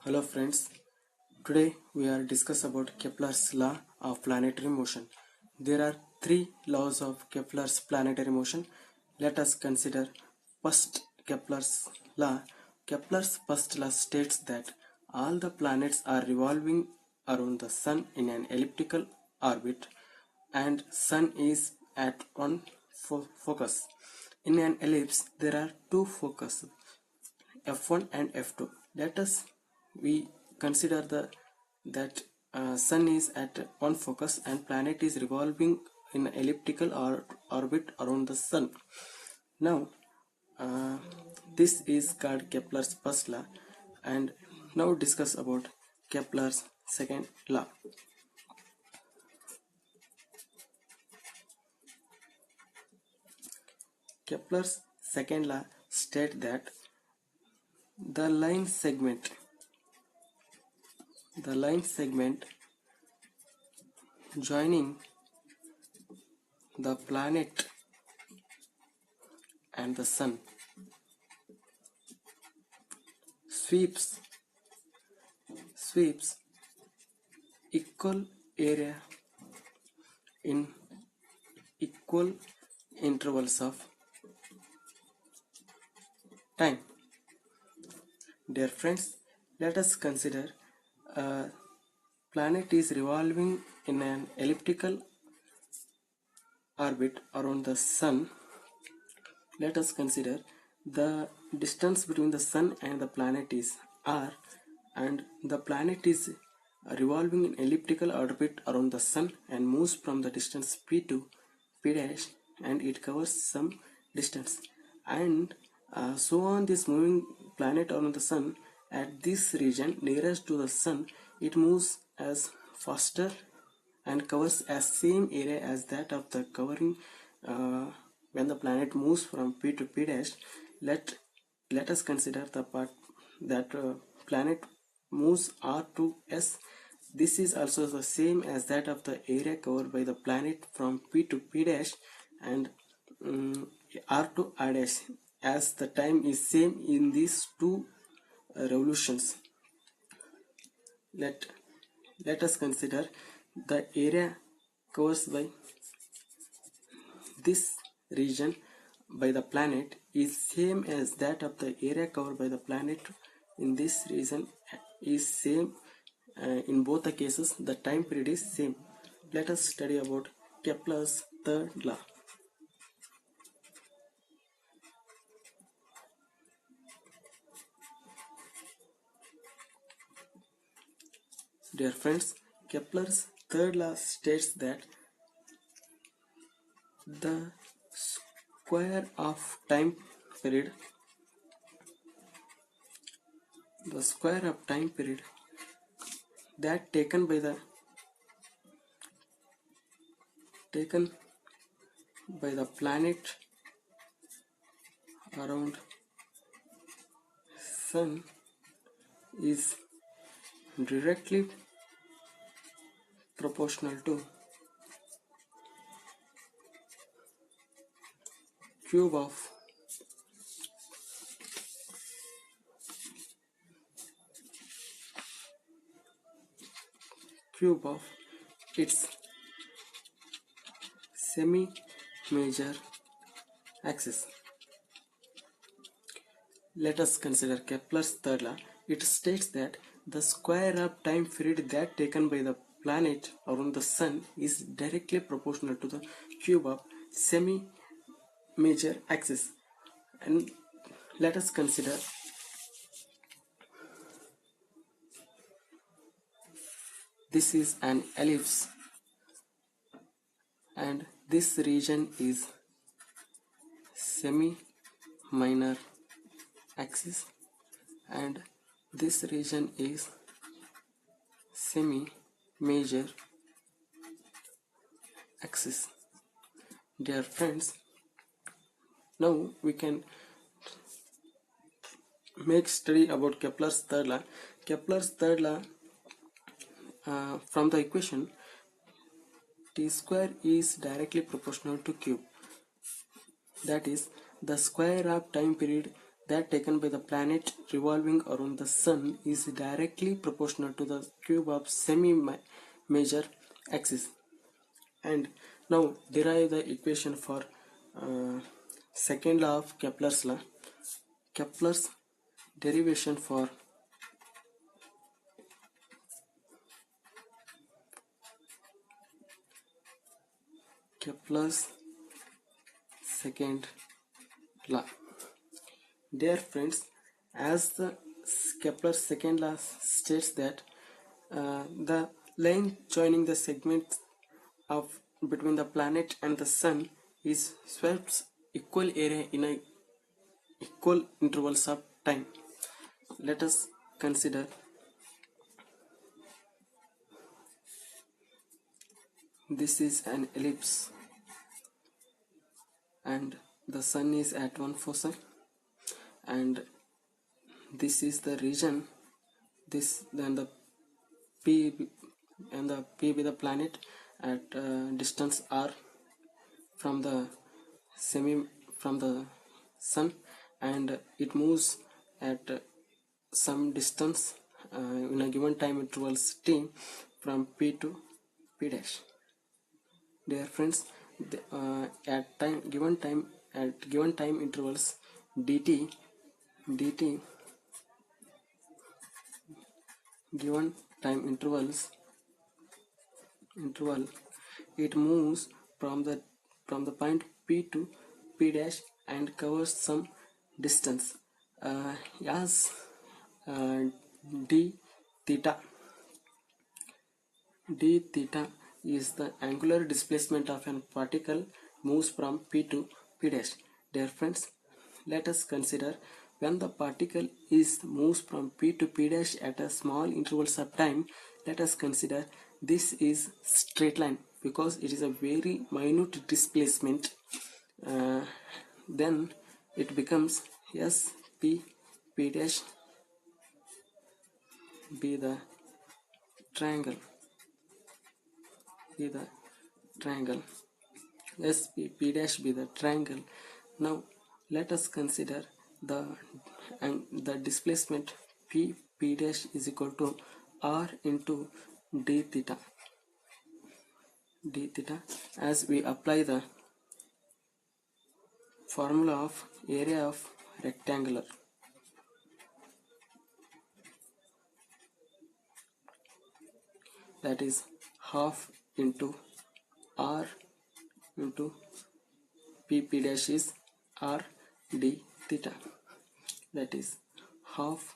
Hello friends, today we are discuss about Kepler's law of planetary motion. There are three laws of Kepler's planetary motion. Let us consider first Kepler's law. Kepler's first law states that all the planets are revolving around the sun in an elliptical orbit and sun is at one focus. In an ellipse there are two focuses f1 and f2. Let us we consider that sun is at one focus and planet is revolving in elliptical orbit around the sun. Now uh, this is called Kepler's first law, and now discuss about Kepler's second law. Kepler's second law states that the line segment joining the planet and the sun sweeps equal area in equal intervals of time. Dear friends, let us consider a planet is revolving in an elliptical orbit around the sun. Let us consider the distance between the sun and the planet is r, and the planet is revolving in elliptical orbit around the sun and moves from the distance p to p dash, and it covers some distance, and so on this moving planet around the sun. At this region nearest to the sun, it moves as faster and covers as same area as that of the covering when the planet moves from p to p dash. Let us consider the part that planet moves r to s. This is also the same as that of the area covered by the planet from p to p dash, and r to r dash, as the time is same in these two revolutions. Let us consider the area covers by this region by the planet is same as that of the area covered by the planet in this region is same. In both the cases the time period is same. Let us study about Kepler's third law. Dear friends, Kepler's third law states that the square of time period that taken by the planet around sun is directly proportional to cube of its semi-major axis. Let us consider Kepler's third law. It states that the square of time period that taken by the planet around the sun is directly proportional to the cube of semi-major axis. And let us consider this is an ellipse, and this region is semi-minor axis, and this region is semi-major axis. Dear friends, now we can make study about Kepler's third law. Kepler's third law, from the equation t square is directly proportional to cube, that is the square of time period that taken by the planet revolving around the sun is directly proportional to the cube of semi-major axis. And now derive the equation for uh, second law of Kepler's law. Kepler's derivation for Kepler's second law. Dear friends, as the Kepler's second law states that the line joining the segments of between the planet and the sun is swept equal area in a equal intervals of time. Let us consider this is an ellipse and the sun is at one foci, and this is the region, this then the p and the p be the planet at distance r from the semi from the sun, and it moves at some distance in a given time intervals t from p to p dash. Dear friends, at given time intervals dt given time interval, it moves from the point p to p dash and covers some distance as uh, d theta. D theta is the angular displacement of a particle moves from P to P dash. Dear friends, let us consider when the particle is moves from P to P dash at a small intervals of time. Let us consider this is straight line because it is a very minute displacement. Then it becomes S P P dash be the triangle. Be the triangle. S P dash be the triangle. Now let us consider the displacement P dash is equal to R into d theta as we apply the formula of area of rectangular, that is half into R into P dash is R d theta, that is half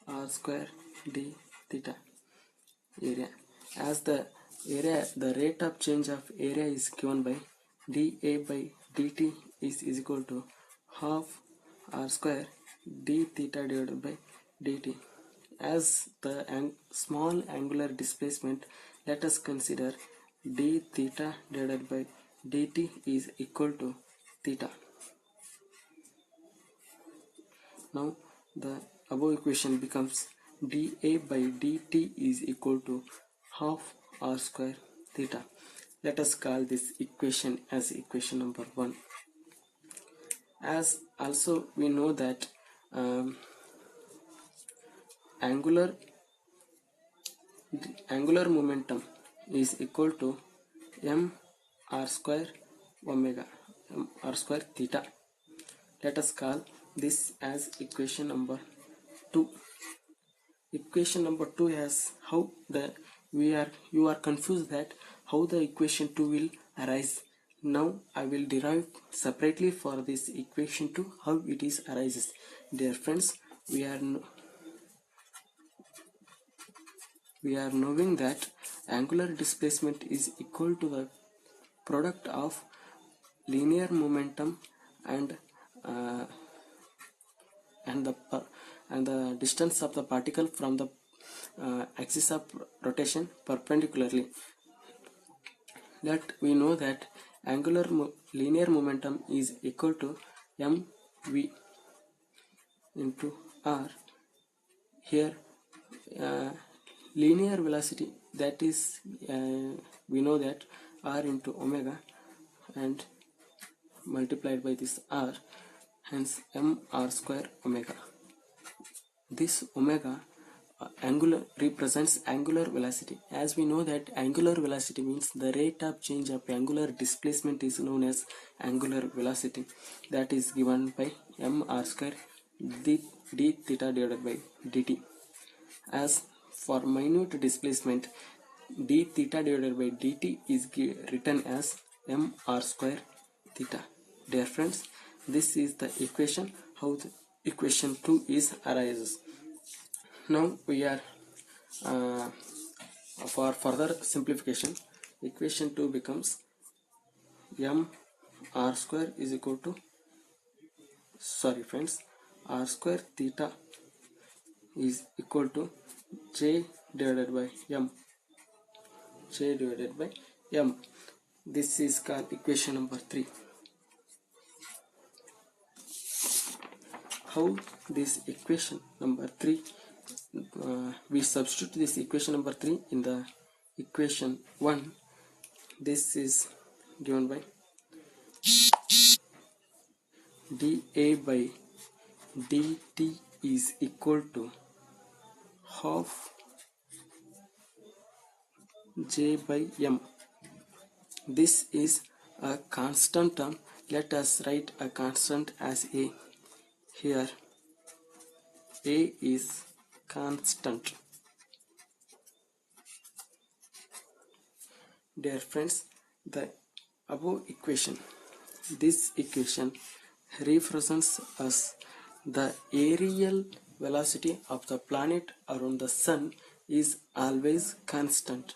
R square d theta area. As the rate of change of area is given by dA by dt is equal to half R square d theta divided by dt. As the small angular displacement, let us consider d theta divided by dt is equal to theta. Now the above equation becomes dA by dt is equal to half r square theta. Let us call this equation as equation number 1. As also we know that angular momentum is equal to m r square omega, m r square theta. Let us call this as equation number 2. Equation number 2 has how the you are confused that how the equation 2 will arise. Now I will derive separately for this equation 2 how it is arises. Dear friends, we are knowing that angular displacement is equal to the product of linear momentum and the distance of the particle from the axis of rotation perpendicularly. That we know that linear momentum is equal to mv into r. Here linear velocity, that is we know that r into omega and multiplied by this r, hence mr square omega. This omega angular represents angular velocity. As we know that angular velocity means the rate of change of angular displacement is known as angular velocity, that is given by mr square d theta divided by dt. As for minute displacement, d theta divided by dt is written as mr square theta. Dear friends, this is the equation how the equation 2 is arises. Now we are uh, for further simplification, equation 2 becomes m r square is equal to, sorry friends, r square theta is equal to j divided by m, j divided by m. This is called equation number 3. How this equation number 3, we substitute this equation number 3 in the equation 1. This is given by dA by dt is equal to half j by m. This is a constant term. Let us write a constant as a. Here a is constant. Dear friends, the above equation, this equation represents us the aerial velocity of the planet around the sun is always constant.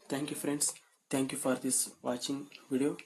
Thank you friends. Thank you for this watching video.